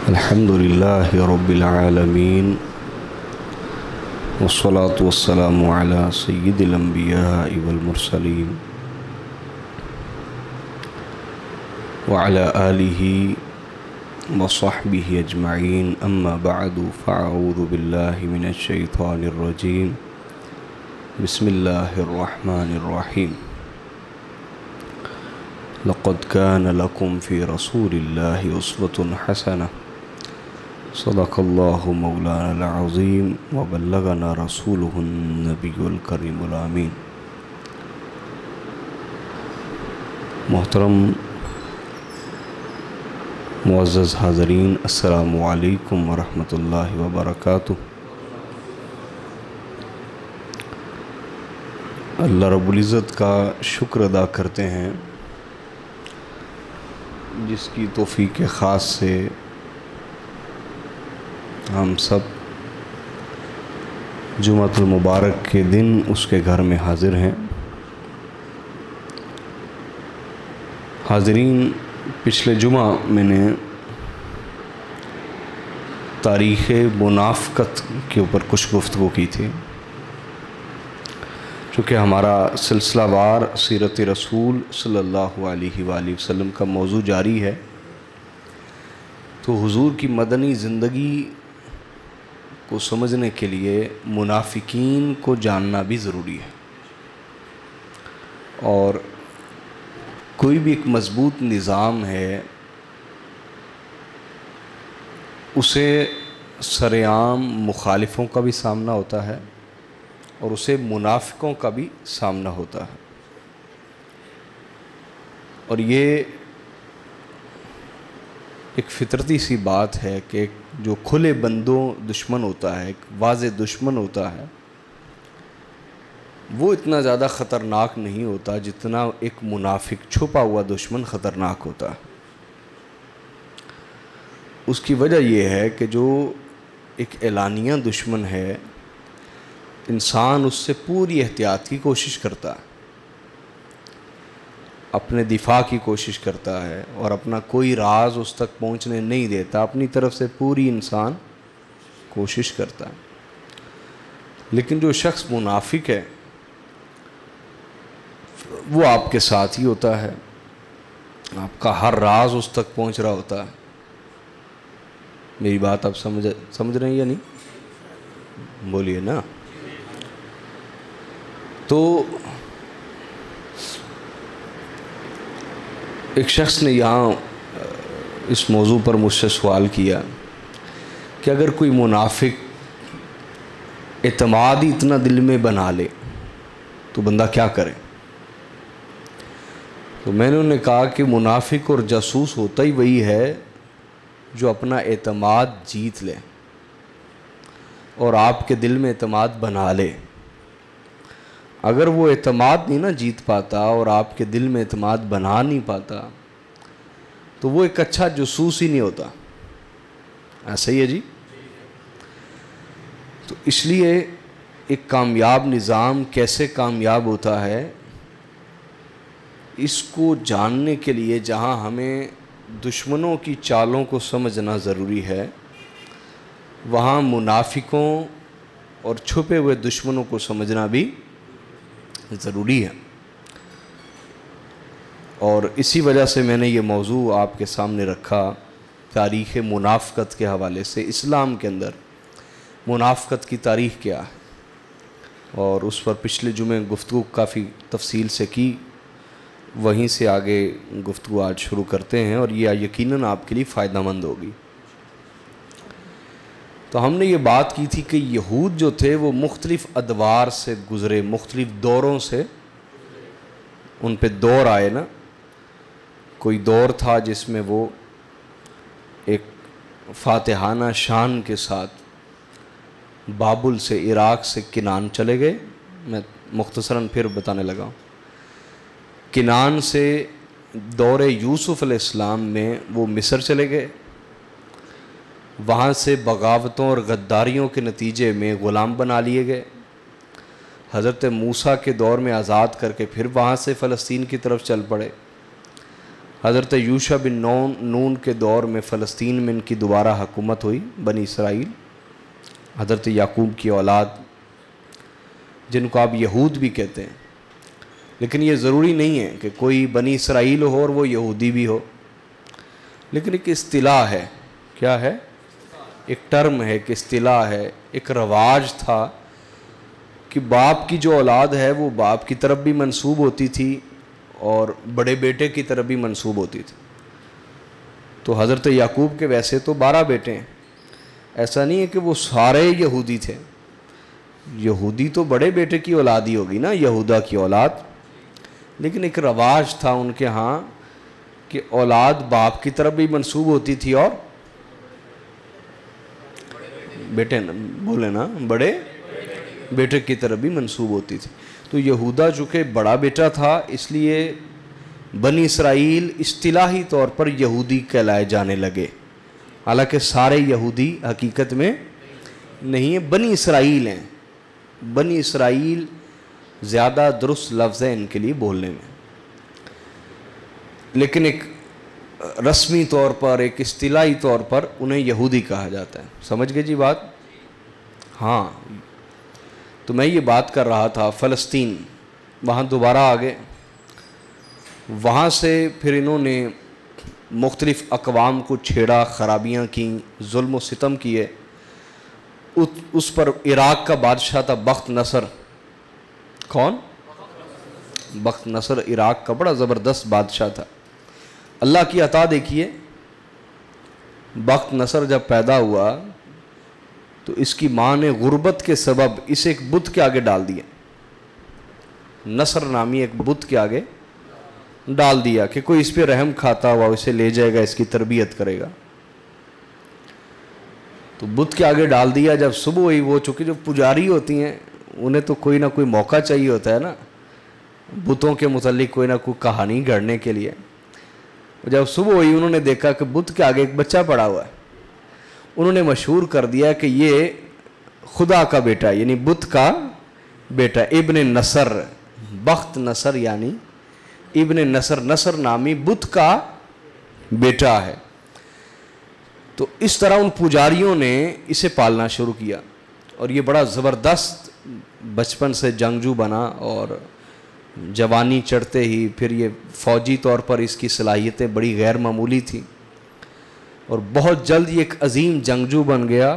الحمد لله رب العالمين والصلاة والسلام على سيد الأنبياء والمرسلين وعلى آله وصحبه أجمعين أما بعد فأعوذ بالله من الشيطان الرجيم بسم الله الرحمن الرحيم لقد كان لكم في رسول الله أسوة حسنة صدق الله مولانا العظيم وبلغنا رسوله النبي الكريم الأمين. محترم معزز حاضرین، السلام علیکم ورحمۃ اللہ وبرکاتہ۔ اللہ رب العزت کا شکر ادا کرتے ہیں جس کی توفیق خاص سے ہم سب جمعۃ المبارک کے دن اس کے گھر میں حاضر ہیں۔ حاضرین، پچھلے جمعہ میں نے تاریخ منافقت کے اوپر کچھ گفتگو کی تھی، چونکہ ہمارا سلسلہ وار سیرت رسول صلی اللہ علیہ وآلہ وسلم کا موضوع جاری ہے، تو حضور کی مدنی زندگی کو سمجھنے کے لیے منافقین کو جاننا بھی ضروری ہے، اور کوئی بھی ایک مضبوط نظام ہے اسے سرعام مخالفوں کا بھی سامنا ہوتا ہے اور اسے منافقوں کا بھی سامنا ہوتا ہے، اور یہ ایک فطرتی سی بات ہے کہ جو کھلے بندوں دشمن ہوتا ہے، ایک واضح دشمن ہوتا ہے، وہ اتنا زیادہ خطرناک نہیں ہوتا جتنا ایک منافق چھپا ہوا دشمن خطرناک ہوتا ہے۔ اس کی وجہ یہ ہے کہ جو ایک اعلانیہ دشمن ہے، انسان اس سے پوری احتیاط کی کوشش کرتا ہے، اپنے دفاع کی کوشش کرتا ہے، اور اپنا کوئی راز اس تک پہنچنے نہیں دیتا، اپنی طرف سے پوری انسان کوشش کرتا ہے۔ لیکن جو شخص منافق ہے وہ آپ کے ساتھ ہی ہوتا ہے، آپ کا ہر راز اس تک پہنچ رہا ہوتا ہے۔ میری بات آپ سمجھ رہے ہیں یا نہیں؟ بولیے نا۔ تو ایک شخص نے یہاں اس موضوع پر مجھ سے سوال کیا کہ اگر کوئی منافق اعتماد ہی اتنا دل میں بنا لے تو بندہ کیا کرے؟ تو میں نے انہیں کہا کہ منافق اور جاسوس ہوتا ہی وہی ہے جو اپنا اعتماد جیت لے اور آپ کے دل میں اعتماد بنا لے۔ اگر وہ اعتماد نہیں نا جیت پاتا اور آپ کے دل میں اعتماد بنا نہیں پاتا تو وہ ایک اچھا جاسوس ہی نہیں ہوتا۔ ایسا ہی ہے جی۔ تو اس لیے ایک کامیاب نظام کیسے کامیاب ہوتا ہے، اس کو جاننے کے لیے جہاں ہمیں دشمنوں کی چالوں کو سمجھنا ضروری ہے، وہاں منافقوں اور چھپے ہوئے دشمنوں کو سمجھنا بھی ضروری ہے۔ اور اسی وجہ سے میں نے یہ موضوع آپ کے سامنے رکھا، تاریخ منافقت کے حوالے سے، اسلام کے اندر منافقت کی تاریخ کیا ہے، اور اس پر پچھلے جمعے گفتگو کافی تفصیل سے کی، وہیں سے آگے گفتگو آج شروع کرتے ہیں، اور یہ یقیناً آپ کے لیے فائدہ مند ہوگی۔ تو ہم نے یہ بات کی تھی کہ یہود جو تھے وہ مختلف ادوار سے گزرے، مختلف دوروں سے ان پہ دور آئے نا۔ کوئی دور تھا جس میں وہ ایک فاتحانہ شان کے ساتھ بابل سے، عراق سے کنان چلے گئے۔ میں مختصراً پھر بتانے لگا ہوں۔ کنان سے دور یوسف علیہ السلام میں وہ مصر چلے گئے، وہاں سے بغاوتوں اور غداریوں کے نتیجے میں غلام بنا لیے گئے۔ حضرت موسیٰ کے دور میں آزاد کر کے پھر وہاں سے فلسطین کی طرف چل پڑے۔ حضرت یوشع بن نون کے دور میں فلسطین میں ان کی دوبارہ حکومت ہوئی، بنی اسرائیل، حضرت یعقوب کی اولاد، جن کو آپ یہود بھی کہتے ہیں، لیکن یہ ضروری نہیں ہے کہ کوئی بنی اسرائیل ہو اور وہ یہودی بھی ہو، لیکن ایک اصطلاح ہے. کیا ہے؟ ایک ٹرم ہے، ایک اصطلاح ہے، ایک رواج تھا کہ باپ کی جو اولاد ہے وہ باپ کی طرف بھی منسوب ہوتی تھی اور بڑے بیٹے کی طرف بھی منسوب ہوتی تھی. تو حضرت یعقوب کے ویسے تو 12 بیٹے ہیں، ایسا نہیں ہے کہ وہ سارے یہودی تھے. یہودی تو بڑے بیٹے کی اولاد ہی ہوگی نا، یہودا کی اولاد، لیکن ایک رواج تھا ان کے ہاں کہ اولاد باپ کی طرف بھی منسوب ہوتی تھی اور بیٹے بولے نا بڑے بیٹے کی طرف بھی منسوب ہوتی تھی. تو یہودا چونکہ بڑا بیٹا تھا اس لیے بنی اسرائیل اصطلاحی طور پر یہودی کہلائے جانے لگے، حالانکہ سارے یہودی حقیقت میں نہیں ہیں، بنی اسرائیل ہیں. بنی اسرائیل زیادہ درست لفظ ہے ان کے لیے بولنے میں، لیکن ایک رسمی طور پر، ایک اصطلاحی طور پر انہیں یہودی کہا جاتا ہے. سمجھ گئے جی بات؟ ہاں. تو میں یہ بات کر رہا تھا فلسطین، وہاں دوبارہ آ گئے، وہاں سے پھر انہوں نے مختلف اقوام کو چھیڑا، خرابیاں کیں، ظلم و ستم کیے. اس پر عراق کا بادشاہ تھا بخت نصر. کون؟ بخت نصر عراق کا بڑا زبردست بادشاہ تھا. اللہ کی عطا دیکھیے، بخت نصر جب پیدا ہوا تو اس کی ماں نے غربت کے سبب اسے ایک بت کے آگے ڈال دیا، نصر نامی ایک بت کے آگے ڈال دیا کہ کوئی اس پہ رحم کھاتا ہوا اسے لے جائے گا، اس کی تربیت کرے گا. تو بت کے آگے ڈال دیا. جب صبح ہوئی، وہ چونکہ جو پجاری ہوتی ہیں انہیں تو کوئی نہ کوئی موقع چاہیے ہوتا ہے نا بتوں کے متعلق، کوئی نہ کوئی کہانی گھڑنے کے لیے. جب صبح ہوئی انہوں نے دیکھا کہ بت کے آگے ایک بچہ پڑا ہوا ہے. انہوں نے مشہور کر دیا کہ یہ خدا کا بیٹا ہے، یعنی بت کا بیٹا، ابن نصر، بخت نصر یعنی ابن نصر، نصر نامی بت کا بیٹا ہے. تو اس طرح ان پجاریوں نے اسے پالنا شروع کیا اور یہ بڑا زبردست بچپن سے جنگجو بنا، اور جوانی چڑھتے ہی پھر یہ فوجی طور پر اس کی صلاحیتیں بڑی غیر معمولی تھیں، اور بہت جلد یہ ایک عظیم جنگجو بن گیا.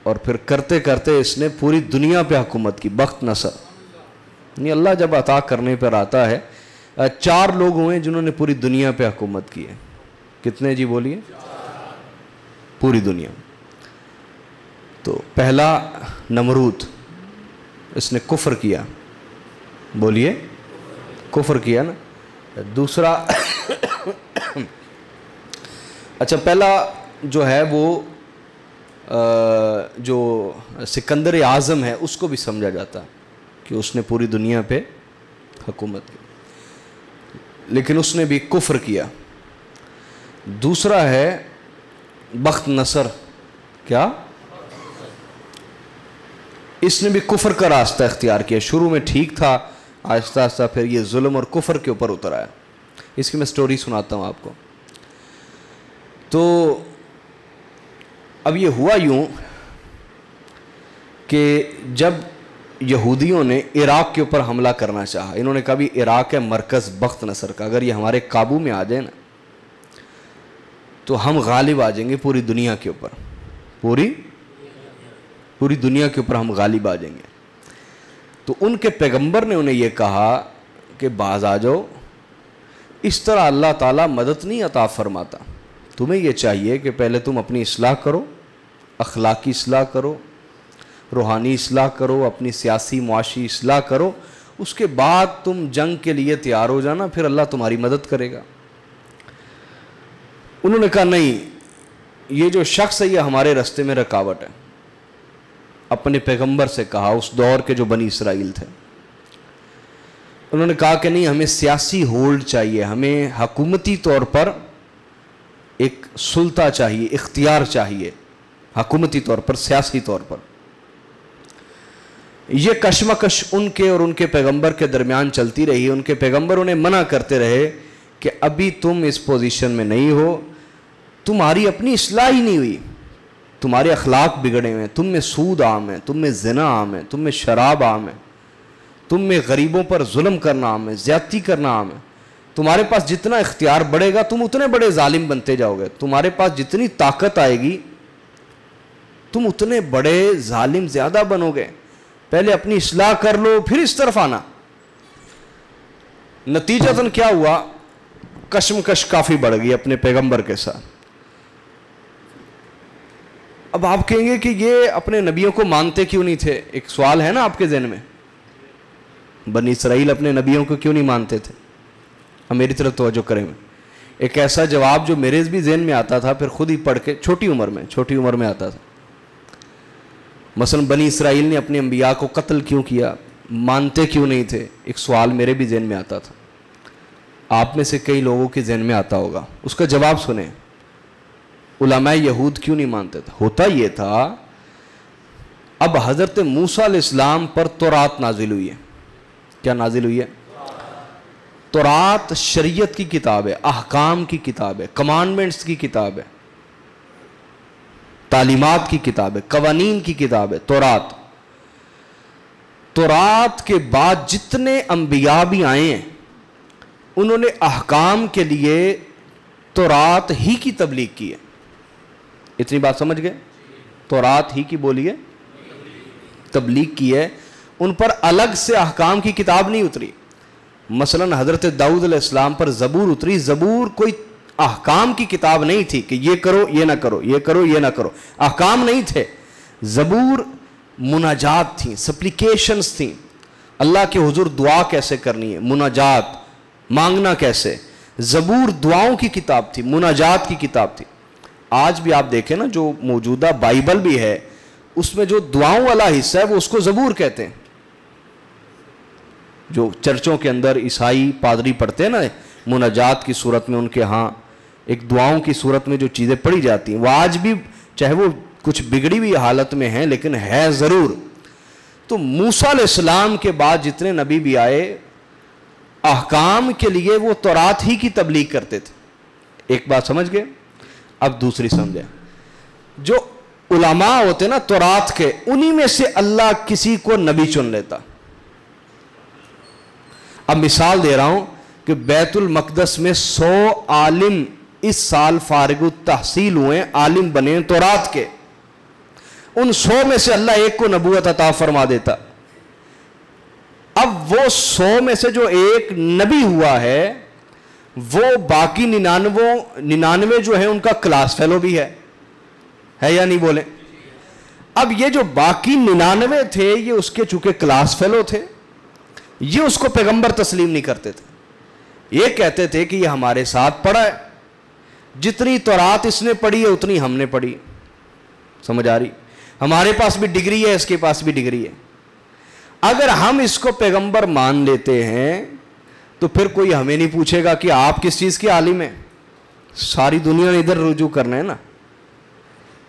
اور پھر کرتے کرتے اس نے پوری دنیا پہ حکومت کی. بخت نصر یعنی اللہ جب عطا کرنے پر آتا ہے، 4 لوگ ہوئے جنہوں نے پوری دنیا پہ حکومت کی ہے. کتنے جی بولیے؟ پوری دنیا. تو پہلا نمرود، اس نے کفر کیا، بولیے کفر کیا نا. دوسرا اچھا پہلا جو ہے وہ جو سکندر اعظم ہے اس کو بھی سمجھا جاتا کہ اس نے پوری دنیا پہ حکومت کی، لیکن اس نے بھی کفر کیا. دوسرا ہے بخت نصر. کیا؟ اس نے بھی کفر کا راستہ اختیار کیا. شروع میں ٹھیک تھا، آہستہ آہستہ پھر یہ ظلم اور کفر کے اوپر اتر آیا. اس کی میں سٹوری سناتا ہوں آپ کو. تو اب یہ ہوا یوں کہ جب یہودیوں نے عراق کے اوپر حملہ کرنا چاہا، انہوں نے کہا بھی عراق ہے مرکز بخت نصر کا، اگر یہ ہمارے قابو میں آ جائے نا تو ہم غالب آ جائیں گے پوری دنیا کے اوپر، پوری دنیا کے اوپر ہم غالب آ جائیں گے. تو ان کے پیغمبر نے انہیں یہ کہا کہ باز آ جاؤ، اس طرح اللہ تعالیٰ مدد نہیں عطا فرماتا. تمہیں یہ چاہیے کہ پہلے تم اپنی اصلاح کرو، اخلاقی اصلاح کرو، روحانی اصلاح کرو، اپنی سیاسی معاشی اصلاح کرو، اس کے بعد تم جنگ کے لیے تیار ہو جانا، پھر اللہ تمہاری مدد کرے گا. انہوں نے کہا نہیں، یہ جو شخص ہے یہ ہمارے راستے میں رکاوٹ ہے. اپنے پیغمبر سے کہا، اس دور کے جو بنی اسرائیل تھے. انہوں نے کہا کہ نہیں، ہمیں سیاسی ہولڈ چاہیے، ہمیں حکومتی طور پر ایک سلطہ چاہیے، اختیار چاہیے، حکومتی طور پر، سیاسی طور پر. یہ کشمکش ان کے اور ان کے پیغمبر کے درمیان چلتی رہی. ان کے پیغمبر انہیں منع کرتے رہے کہ ابھی تم اس پوزیشن میں نہیں ہو, تمہاری اپنی اصلاح ہی نہیں ہوئی, تمہارے اخلاق بگڑے ہوئے ہیں, تم میں سود عام ہے, تم میں زنا عام ہے, تم میں شراب عام ہے, تم میں غریبوں پر ظلم کرنا عام ہے, زیادتی کرنا عام ہے. تمہارے پاس جتنا اختیار بڑھے گا تم اتنے بڑے ظالم بنتے جاؤ گے, تمہارے پاس جتنی طاقت آئے گی تم اتنے بڑے ظالم زیادہ بنو گے. پہلے اپنی اصلاح کر لو پھر اس طرف آنا. نتیجتاً کیا ہوا, کشمکش کافی بڑھ گئی اپنے پیغمبر کے ساتھ. اب آپ کہیں گے کہ یہ اپنے نبیوں کو مانتے کیوں نہیں تھے؟ ایک سوال ہے نا آپ کے ذہن میں, بنی اسرائیل اپنے نبیوں کو کیوں نہیں مانتے تھے؟ ہم میری طرف توجہ کریں. ایک ایسا جواب جو میرے بھی ذہن میں آتا تھا, پھر خود ہی پڑھ کے چھوٹی عمر میں آتا تھا. مثلا بنی اسرائیل نے اپنے انبیاء کو قتل کیوں کیا, مانتے کیوں نہیں تھے؟ ایک سوال میرے بھی ذہن میں آتا تھا, آپ میں سے کئی لوگوں کے ذہن میں آتا ہوگا. اس کا جواب سنیں, علماء یہود کیوں نہیں مانتے تھے؟ ہوتا یہ تھا, اب حضرت موسیٰ علیہ السلام پر تورات نازل ہوئی ہے. کیا نازل ہوئی ہے؟ تورات شریعت کی کتاب ہے, احکام کی کتاب ہے, کمانڈمنٹس کی کتاب ہے, تعلیمات کی کتاب ہے, قوانین کی کتاب ہے تورات. تورات کے بعد جتنے انبیاء بھی آئے ہیں انہوں نے احکام کے لیے تورات ہی کی تبلیغ کی ہے. اتنی بات سمجھ گئے؟ تورات ہی کی بولیے تبلیغ کی ہے, ان پر الگ سے احکام کی کتاب نہیں اتری. مثلا حضرت داؤد علیہ السلام پر زبور اتری. زبور کوئی احکام کی کتاب نہیں تھی کہ یہ کرو یہ نہ کرو, یہ کرو یہ نہ کرو, احکام نہیں تھے. زبور مناجات تھیں, سپلیکیشنز تھیں, اللہ کے حضور دعا کیسے کرنی ہے, مناجات مانگنا کیسے. زبور دعاؤں کی کتاب تھی, مناجات کی کتاب تھی. آج بھی آپ دیکھیں نا, جو موجودہ بائبل بھی ہے اس میں جو دعاؤں والا حصہ ہے وہ اس کو زبور کہتے ہیں. جو چرچوں کے اندر عیسائی پادری پڑھتے ہیں نا مناجات کی صورت میں, ان کے ہاں ایک دعاؤں کی صورت میں جو چیزیں پڑھی جاتی ہیں, وہ آج بھی چاہے وہ کچھ بگڑی ہوئی حالت میں ہیں لیکن ہے ضرور. تو موسیٰ علیہ السلام کے بعد جتنے نبی بھی آئے احکام کے لیے وہ تورات ہی کی تبلیغ کرتے تھے. ایک بات سمجھ گئے؟ اب دوسری سمجھیں. جو علماء ہوتے نا تورات کے, انہی میں سے اللہ کسی کو نبی چن لیتا. اب مثال دے رہا ہوں کہ بیت المقدس میں 100 عالم اس سال فارغ التحصیل ہوئے, عالم بنے تورات کے. ان 100 میں سے اللہ ایک کو نبوت عطا فرما دیتا. اب وہ 100 میں سے جو ایک نبی ہوا ہے وہ باقی 99 جو ہیں ان کا کلاس فیلو بھی ہے یا نہیں بولیں؟ اب یہ جو باقی 99 تھے یہ اس کے چونکہ کلاس فیلو تھے, یہ اس کو پیغمبر تسلیم نہیں کرتے تھے. یہ کہتے تھے کہ یہ ہمارے ساتھ پڑھا ہے, جتنی تورات اس نے پڑھی ہے اتنی ہم نے پڑھی. سمجھ آ رہی؟ ہمارے پاس بھی ڈگری ہے, اس کے پاس بھی ڈگری ہے. اگر ہم اس کو پیغمبر مان لیتے ہیں تو پھر کوئی ہمیں نہیں پوچھے گا کہ آپ کس چیز کے عالم ہیں. ساری دنیا نے ادھر رجوع کرنا ہے نا.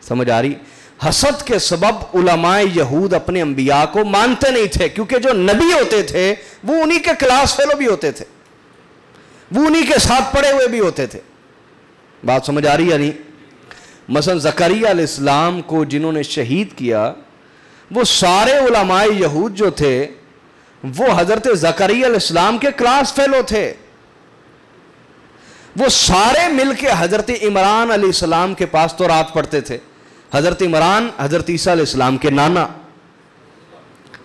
سمجھ آ رہی؟ حسد کے سبب علماء یہود اپنے انبیاء کو مانتے نہیں تھے, کیونکہ جو نبی ہوتے تھے وہ انہی کے کلاس فیلو بھی ہوتے تھے, وہ انہی کے ساتھ پڑے ہوئے بھی ہوتے تھے. بات سمجھ آ رہی ہے نہیں؟ مثلا زکریا علیہ السلام کو جنہوں نے شہید کیا وہ سارے علماء یہود جو تھے وہ حضرت زکریا علیہ السلام کے کلاس فیلو تھے. وہ سارے مل کے حضرت عمران علیہ السلام کے پاس تورات پڑھتے تھے. حضرت عمران حضرت عیسیٰ علیہ السلام کے نانا,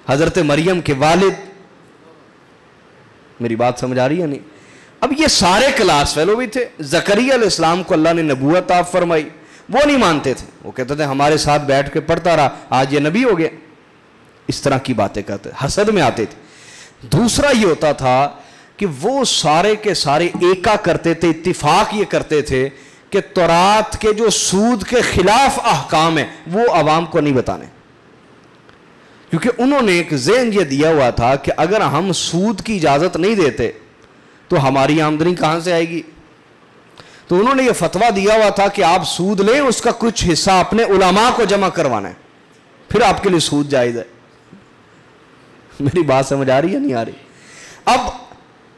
حضرت مریم کے والد. میری بات سمجھ آ رہی ہے نہیں؟ اب یہ سارے کلاس فیلو بھی تھے. زکریا علیہ السلام کو اللہ نے نبوت عطا فرمائی, وہ نہیں مانتے تھے. وہ کہتے تھے ہمارے ساتھ بیٹھ کے پڑھتا رہا, آج یہ نبی ہو گیا. اس طرح کی باتیں کرتے, حسد میں آتے تھے. دوسرا یہ ہوتا تھا کہ وہ سارے کے سارے ایکا کرتے تھے, اتفاق یہ کرتے تھے کہ تورات کے جو سود کے خلاف احکام ہیں وہ عوام کو نہیں بتانے, کیونکہ انہوں نے ایک ذہن یہ دیا ہوا تھا کہ اگر ہم سود کی اجازت نہیں دیتے تو ہماری آمدنی کہاں سے آئے گی. تو انہوں نے یہ فتویٰ دیا ہوا تھا کہ آپ سود لیں, اس کا کچھ حصہ اپنے علماء کو جمع کروانا ہے, پھر آپ کے لیے سود جائز ہے. میری بات سمجھ آ رہی ہے نہیں آ رہی؟ اب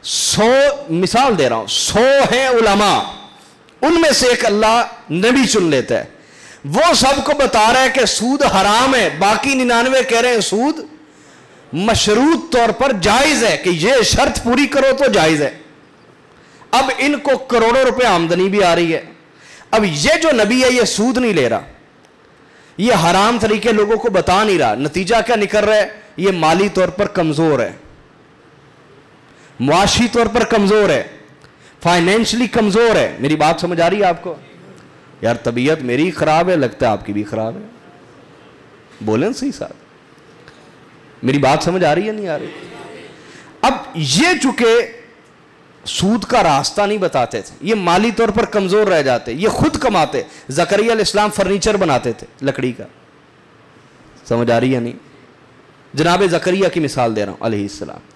100 مثال دے رہا ہوں، 100 ہیں علماء، ان میں سے ایک اللہ نبی چن لیتا ہے، وہ سب کو بتا رہا ہے کہ سود حرام ہے، باقی 99 کہہ رہے ہیں سود مشروط طور پر جائز ہے، کہ یہ شرط پوری کرو تو جائز ہے۔ اب ان کو کروڑوں روپے آمدنی بھی آ رہی ہے۔ اب یہ جو نبی ہے یہ سود نہیں لے رہا، یہ حرام طریقے لوگوں کو بتا نہیں رہا، نتیجہ کیا نکل رہا ہے؟ یہ مالی طور پر کمزور ہے، معاشی طور پر کمزور ہے، فائنینشلی کمزور ہے۔ میری بات سمجھ آ رہی ہے آپ کو؟ یار طبیعت میری خراب ہے، لگتا ہے آپ کی بھی خراب ہے، بولیں صحیح ساتھ، میری بات سمجھ آ رہی ہے نہیں آ رہی؟ اب یہ چونکہ سود کا راستہ نہیں بتاتے تھے، یہ مالی طور پر کمزور رہ جاتے، یہ خود کماتے۔ زکریا علیہ السلام فرنیچر بناتے تھے لکڑی کا، سمجھ آ رہی ہے نہیں؟ جناب زکریا کی مثال دے رہا ہوں علیہ السلام۔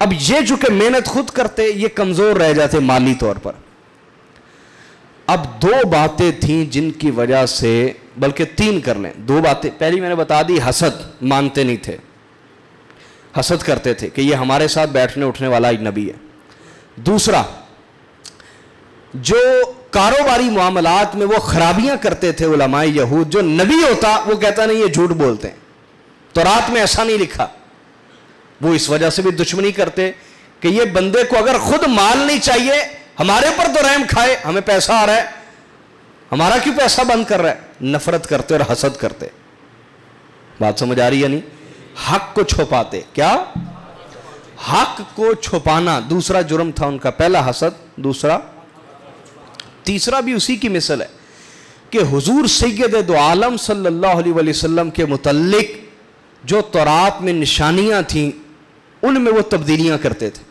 اب یہ چونکہ محنت خود کرتے، یہ کمزور رہ جاتے مالی طور پر۔ اب 2 باتیں تھیں جن کی وجہ سے، بلکہ 3 کر لیں، 2 باتیں۔ پہلی میں نے بتا دی، حسد، مانتے نہیں تھے، حسد کرتے تھے کہ یہ ہمارے ساتھ بیٹھنے اٹھنے والا ایک نبی ہے۔ دوسرا، جو کاروباری معاملات میں وہ خرابیاں کرتے تھے علماء یہود، جو نبی ہوتا وہ کہتا نہیں یہ جھوٹ بولتے ہیں، تورات میں ایسا نہیں لکھا، وہ اس وجہ سے بھی دشمنی کرتے کہ یہ بندے کو اگر خود مال نہیں چاہیے، ہمارے پر تو رحم کھائے، ہمیں پیسہ آ رہا ہے، ہمارا کیوں پیسہ بند کر رہا ہے؟ نفرت کرتے اور حسد کرتے۔ بات سمجھ آ رہی ہے نہیں؟ حق کو چھپاتے، کیا؟ حق کو چھپانا دوسرا جرم تھا ان کا، پہلا حسد، دوسرا، تیسرا بھی اسی کی مثل ہے کہ حضور سید دو عالم صلی اللہ علیہ وسلم کے متعلق جو تورات میں نشانیاں تھیں ان میں وہ تبدیلیاں کرتے تھے۔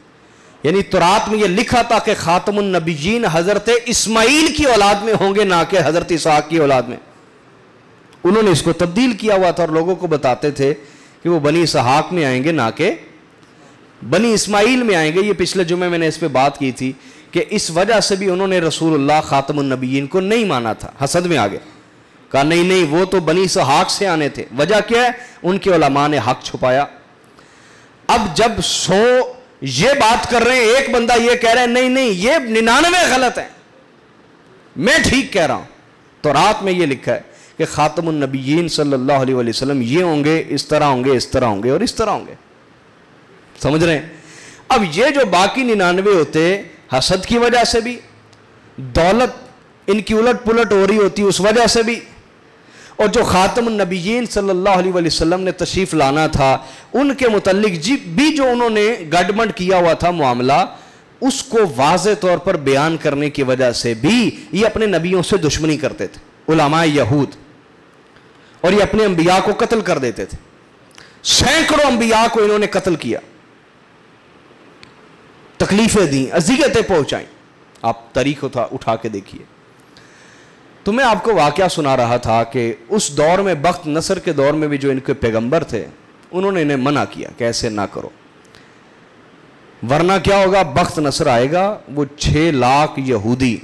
یعنی تورات میں یہ لکھا تھا کہ خاتم النبیین حضرت اسماعیل کی اولاد میں ہوں گے، نہ کہ حضرت اسحاق کی اولاد میں۔ انہوں نے اس کو تبدیل کیا ہوا تھا اور لوگوں کو بتاتے تھے کہ وہ بنی اسحاق میں آئیں گے، نہ کہ بنی اسماعیل میں آئیں گے۔ یہ پچھلے جمعے میں نے اس پہ بات کی تھی کہ اس وجہ سے بھی انہوں نے رسول اللہ خاتم النبیین کو نہیں مانا تھا، حسد میں آگے کہا نہیں وہ تو بنی اسحاق سے آنے تھے۔ وجہ کیا ہے؟ ان کے علماء نے حق چھپایا۔ اب جب 100 یہ بات کر رہے ہیں، ایک بندہ یہ کہہ رہا ہے نہیں یہ 99 غلط ہیں، میں ٹھیک کہہ رہا ہوں، تو رات میں یہ لکھا ہے کہ خاتم النبیین صلی اللہ علیہ وسلم یہ ہوں گے، اس طرح ہوں گے، اس طرح ہوں گے اور اس طرح ہوں گے، سمجھ رہے ہیں؟ اب یہ جو باقی 99 ہوتے، حسد کی وجہ سے بھی، دولت ان کی الٹ پلٹ ہو رہی ہوتی اس وجہ سے بھی، اور جو خاتم النبیین صلی اللہ علیہ وسلم نے تشریف لانا تھا ان کے متعلق بھی جو انہوں نے گڈمنٹ کیا ہوا تھا معاملہ، اس کو واضح طور پر بیان کرنے کی وجہ سے بھی یہ اپنے نبیوں سے دشمنی کرتے تھے علماء یہود، اور یہ اپنے انبیاء کو قتل کر دیتے تھے۔ سینکڑوں انبیاء کو انہوں نے قتل کیا، تکلیفیں دیں، اذیتیں پہنچائیں، آپ تاریخ اٹھا کے دیکھیے۔ تو میں آپ کو واقعہ سنا رہا تھا کہ اس دور میں بخت نصر کے دور میں بھی جو ان کے پیغمبر تھے انہوں نے انہیں منع کیا کہ ایسے نہ کرو، ورنہ کیا ہوگا؟ بخت نصر آئے گا، وہ 6 لاکھ یہودی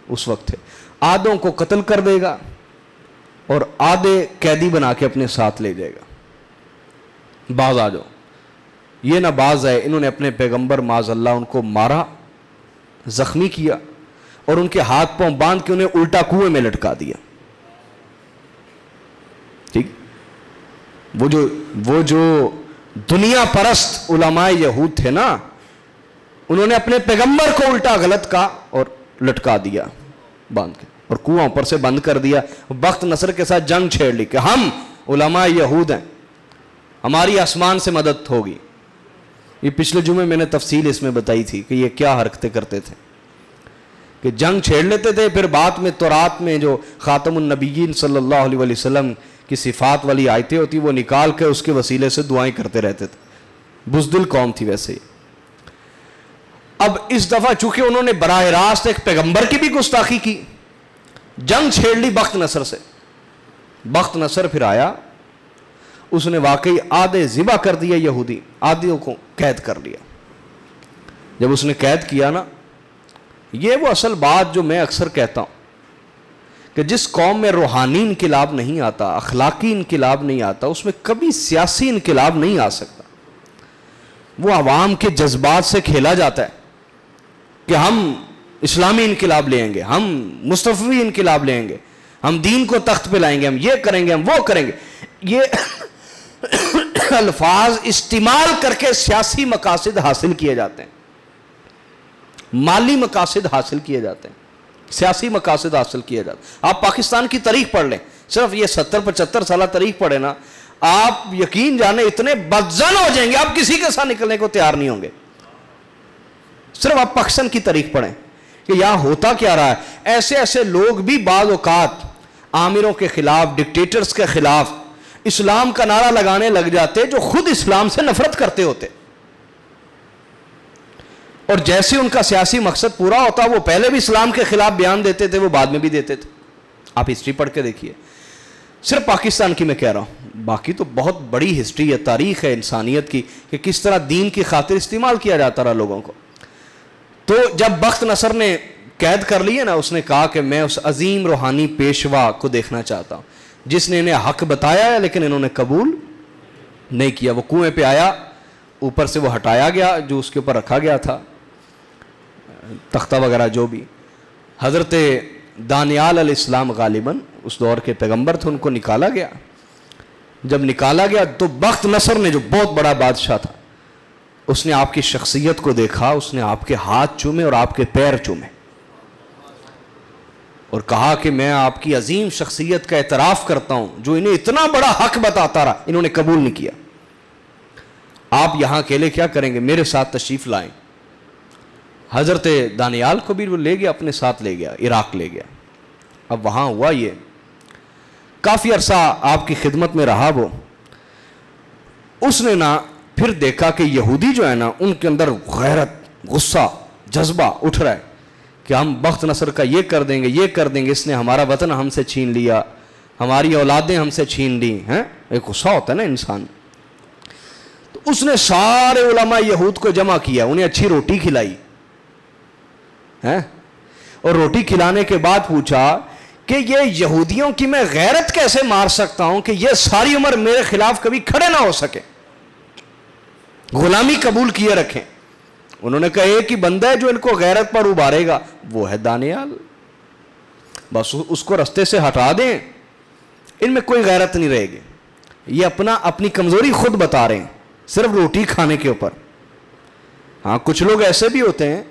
اس وقت تھے، آدھوں کو قتل کر دے گا اور آدھے قیدی بنا کے اپنے ساتھ لے جائے گا، باز آ جاؤ۔ یہ نہ باز ہے، انہوں نے اپنے پیغمبر معاذ اللہ ان کو مارا، زخمی کیا اور ان کے ہاتھ پاؤں باندھ کے انہیں الٹا کنویں میں لٹکا دیا۔ ٹھیک، وہ جو دنیا پرست علماء یہود تھے نا، انہوں نے اپنے پیغمبر کو الٹا غلط کہا اور لٹکا دیا باندھ کے، اور کنواں اوپر سے بند کر دیا۔ بخت نصر کے ساتھ جنگ چھیڑ لی کہ ہم علماء یہود ہیں، ہماری آسمان سے مدد ہوگی۔ یہ پچھلے جمعے میں نے تفصیل اس میں بتائی تھی کہ یہ کیا حرکتیں کرتے تھے، کہ جنگ چھیڑ لیتے تھے، پھر بعد میں تورات میں جو خاتم النبیین صلی اللہ علیہ وسلم کی صفات والی آیتیں ہوتی وہ نکال کے اس کے وسیلے سے دعائیں کرتے رہتے تھے۔ بزدل قوم تھی ویسے ہی۔ اب اس دفعہ چونکہ انہوں نے براہ راست ایک پیغمبر کی بھی گستاخی کی، جنگ چھیڑ لی بخت نصر سے۔ بخت نصر پھر آیا، اس نے واقعی آدھے ذبح کر دیا یہودی، آدھوں کو قید کر لیا۔ جب اس نے قید کیا نا، یہ وہ اصل بات جو میں اکثر کہتا ہوں کہ جس قوم میں روحانی انقلاب نہیں آتا، اخلاقی انقلاب نہیں آتا، اس میں کبھی سیاسی انقلاب نہیں آ سکتا۔ وہ عوام کے جذبات سے کھیلا جاتا ہے کہ ہم اسلامی انقلاب لیں گے, ہم مصطفی انقلاب لیں گے, ہم دین کو تخت پہ لائیں گے, ہم یہ کریں گے, ہم وہ کریں گے. یہ الفاظ استعمال کر کے سیاسی مقاصد حاصل کیے جاتے ہیں, مالی مقاصد حاصل کیے جاتے ہیں, سیاسی مقاصد حاصل کیے جاتے ہیں. آپ پاکستان کی تاریخ پڑھ لیں, صرف یہ 70-75 سالہ تاریخ پڑھیں نا, آپ یقین جانے اتنے بدزن ہو جائیں گے, آپ کسی کے ساتھ نکلنے کو تیار نہیں ہوں گے. صرف آپ پاکستان کی تاریخ پڑھیں کہ یہاں ہوتا کیا رہا ہے. ایسے ایسے لوگ بھی بعض اوقات آمروں کے خلاف, ڈکٹیٹرز کے خلاف اسلام کا نعرہ لگانے لگ جاتے جو خود اسلام سے نفرت کرتے ہوتے, اور جیسے ان کا سیاسی مقصد پورا ہوتا وہ پہلے بھی اسلام کے خلاف بیان دیتے تھے, وہ بعد میں بھی دیتے تھے. آپ ہسٹری پڑھ کے دیکھیے. صرف پاکستان کی میں کہہ رہا ہوں, باقی تو بہت بڑی ہسٹری ہے, تاریخ ہے انسانیت کی کہ کس طرح دین کی خاطر استعمال کیا جاتا رہا لوگوں کو. تو جب بخت نصر نے قید کر لیے نا, اس نے کہا کہ میں اس عظیم روحانی پیشوا کو دیکھنا چاہتا ہوں جس نے انہیں حق بتایا ہے لیکن انہوں نے قبول نہیں کیا. وہ کنویں پہ آیا, اوپر سے وہ ہٹایا گیا جو اس کے اوپر رکھا گیا تھا, تختہ وغیرہ جو بھی. حضرت دانیال علیہ السلام غالباً اس دور کے پیغمبر تھے, ان کو نکالا گیا. جب نکالا گیا تو بخت نصر نے, جو بہت بڑا بادشاہ تھا, اس نے آپ کی شخصیت کو دیکھا, اس نے آپ کے ہاتھ چومے اور آپ کے پیر چومے اور کہا کہ میں آپ کی عظیم شخصیت کا اعتراف کرتا ہوں, جو انہیں اتنا بڑا حق بتاتا رہا انہوں نے قبول نہیں کیا. آپ یہاں اکیلے کیا کریں گے, میرے ساتھ تشریف لائیں. حضرت دانیال کو بھی وہ لے گیا, اپنے ساتھ لے گیا, عراق لے گیا. اب وہاں ہوا یہ, کافی عرصہ آپ کی خدمت میں رہا وہ. اس نے نا پھر دیکھا کہ یہودی جو ہے نا, ان کے اندر غیرت, غصہ, جذبہ اٹھ رہا ہے کہ ہم بخت نصر کا یہ کر دیں گے, یہ کر دیں گے, اس نے ہمارا وطن ہم سے چھین لیا, ہماری اولادیں ہم سے چھین لی ہیں. ایک غصہ ہوتا ہے نا انسان. تو اس نے سارے علماء یہود کو جمع کیا, انہیں اچھی روٹی کھلائی اور روٹی کھلانے کے بعد پوچھا کہ یہ یہودیوں کی میں غیرت کیسے مار سکتا ہوں کہ یہ ساری عمر میرے خلاف کبھی کھڑے نہ ہو سکے, غلامی قبول کیے رکھیں. انہوں نے کہا ایک ہی بندہ ہے جو ان کو غیرت پر ابھارے گا, وہ ہے دانیال. بس اس کو رستے سے ہٹا دیں, ان میں کوئی غیرت نہیں رہے گی. یہ اپنی کمزوری خود بتا رہے ہیں صرف روٹی کھانے کے اوپر. ہاں کچھ لوگ ایسے بھی ہوتے ہیں,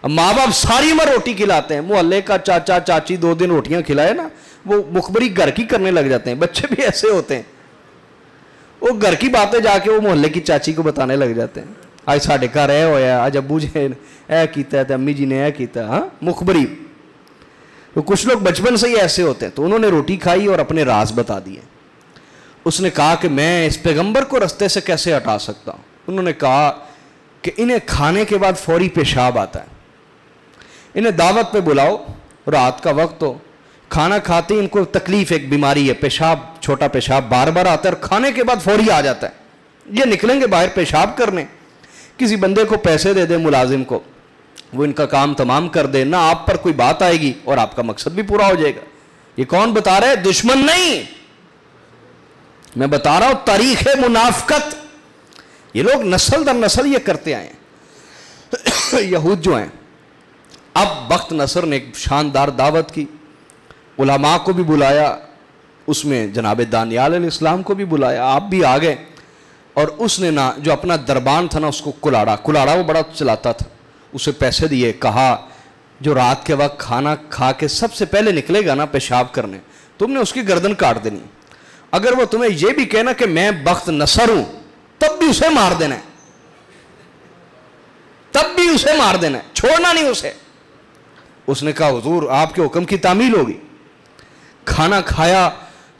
ماں باپ ساری عمر روٹی کھلاتے ہیں, محلے کا چاچا چاچی 2 دن روٹیاں کھلائے نا, وہ مخبری گھر کی کرنے لگ جاتے ہیں. بچے بھی ایسے ہوتے ہیں, وہ گھر کی باتیں جا کے وہ محلے کی چاچی کو بتانے لگ جاتے ہیں. آج ساڑھے گھر اے ہویا, آج ابو جی اے کیتا ہے, امی جی نے اے کیتا ہے. ہاں مخبری. تو کچھ لوگ بچپن سے ہی ایسے ہوتے ہیں. تو انہوں نے روٹی کھائی اور اپنے راز بتا دیے. اس نے کہا کہ میں اس پیغمبر کو رستے سے کیسے ہٹا سکتا ہوں. انہوں نے کہا کہ انہیں کھانے کے بعد فوری پیشاب آتا ہے, انہیں دعوت پہ بلاؤ, رات کا وقت ہو, کھانا کھاتے ان کو تکلیف, ایک بیماری ہے, پیشاب, چھوٹا پیشاب بار بار آتا ہے اور کھانے کے بعد فوری آ جاتا ہے. یہ نکلیں گے باہر پیشاب کرنے, کسی بندے کو پیسے دے دیں, ملازم کو, وہ ان کا کام تمام کر دے, نہ آپ پر کوئی بات آئے گی اور آپ کا مقصد بھی پورا ہو جائے گا. یہ کون بتا رہا ہے؟ دشمن نہیں, میں بتا رہا ہوں تاریخ منافقت. یہ لوگ نسل در نسل یہ کرتے آئے ہیں یہود جو ہیں. اب بخت نصر نے ایک شاندار دعوت کی, علماء کو بھی بلایا, اس میں جناب دانیال علیہ السلام کو بھی بلایا, آپ بھی آ گئے. اور اس نے نا جو اپنا دربان تھا نا, اس کو کلاڑا وہ بڑا چلاتا تھا, اسے پیسے دیے, کہا جو رات کے وقت کھانا کھا کے سب سے پہلے نکلے گا نا پیشاب کرنے, تم نے اس کی گردن کاٹ دینی. اگر وہ تمہیں یہ بھی کہنا کہ میں بخت نصر ہوں, تب بھی اسے مار دینا ہے, تب بھی اسے مار دینا ہے, چھوڑنا نہیں اسے. اس نے کہا حضور آپ کے حکم کی تعمیل ہوگی. کھانا کھایا,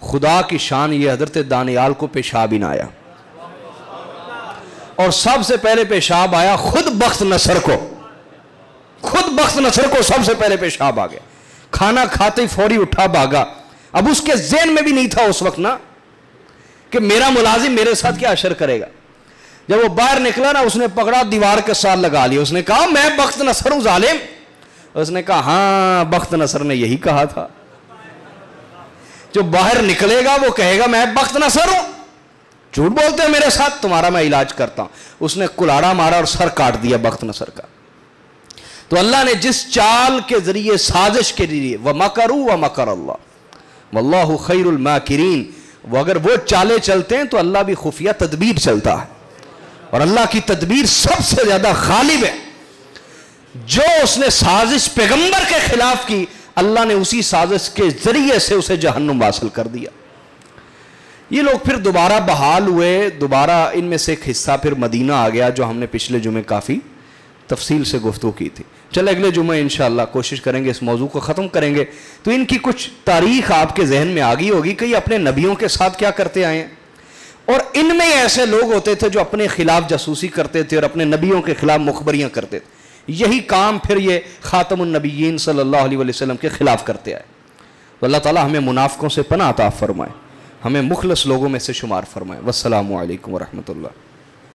خدا کی شان یہ حضرت دانیال کو پیشاب ہی نہ آیا, اور سب سے پہلے پیشاب آیا خود بخت نصر کو, خود بخت نصر کو سب سے پہلے پیشاب آ گیا. کھانا کھاتے ہی فوری اٹھا بھاگا. اب اس کے ذہن میں بھی نہیں تھا اس وقت نا کہ میرا ملازم میرے ساتھ کیا اشر کرے گا. جب وہ باہر نکلا نا, اس نے پکڑا, دیوار کے ساتھ لگا لیا. اس نے کہا میں بخت نصر ہوں ظالم. اس نے کہا ہاں بخت نصر نے یہی کہا تھا, جو باہر نکلے گا وہ کہے گا میں بخت نصر ہوں. جھوٹ بولتے ہیں میرے ساتھ، تمہارا میں علاج کرتا ہوں. اس نے کلاڑا مارا اور سر کاٹ دیا بخت نصر کا. تو اللہ نے جس چال کے ذریعے، سازش کے ذریعے، وَمَكَرُوا وَمَكَرَ اللَّهُ وَاللَّهُ خَيْرُ الْمَاكِرِينَ، وہ اگر وہ چالیں چلتے ہیں تو اللہ بھی خفیہ تدبیر چلتا ہے، اور اللہ کی تدبیر سب سے زیادہ غالب ہے. جو اس نے سازش پیغمبر کے خلاف کی، اللہ نے اسی سازش کے ذریعے سے اسے جہنم حاصل کر دیا. یہ لوگ پھر دوبارہ بحال ہوئے، دوبارہ ان میں سے ایک حصہ پھر مدینہ آ گیا، جو ہم نے پچھلے جمعے کافی تفصیل سے گفتگو کی تھی. چلے اگلے جمعے انشاءاللہ کوشش کریں گے اس موضوع کو ختم کریں گے. تو ان کی کچھ تاریخ آپ کے ذہن میں آ گئی ہوگی کہ یہ اپنے نبیوں کے ساتھ کیا کرتے آئے ہیں، اور ان میں ایسے لوگ ہوتے تھے جو اپنے خلاف جاسوسی کرتے تھے اور اپنے نبیوں کے خلاف مخبریاں کرتے تھے. یہی کام پھر یہ خاتم النبیین صلی اللہ علیہ وسلم کے خلاف کرتے آئے. تو اللہ تعالی ہمیں منافقوں سے پناہ عطا فرمائے، ہمیں مخلص لوگوں میں سے شمار فرمائے. والسلام علیکم ورحمۃ اللہ.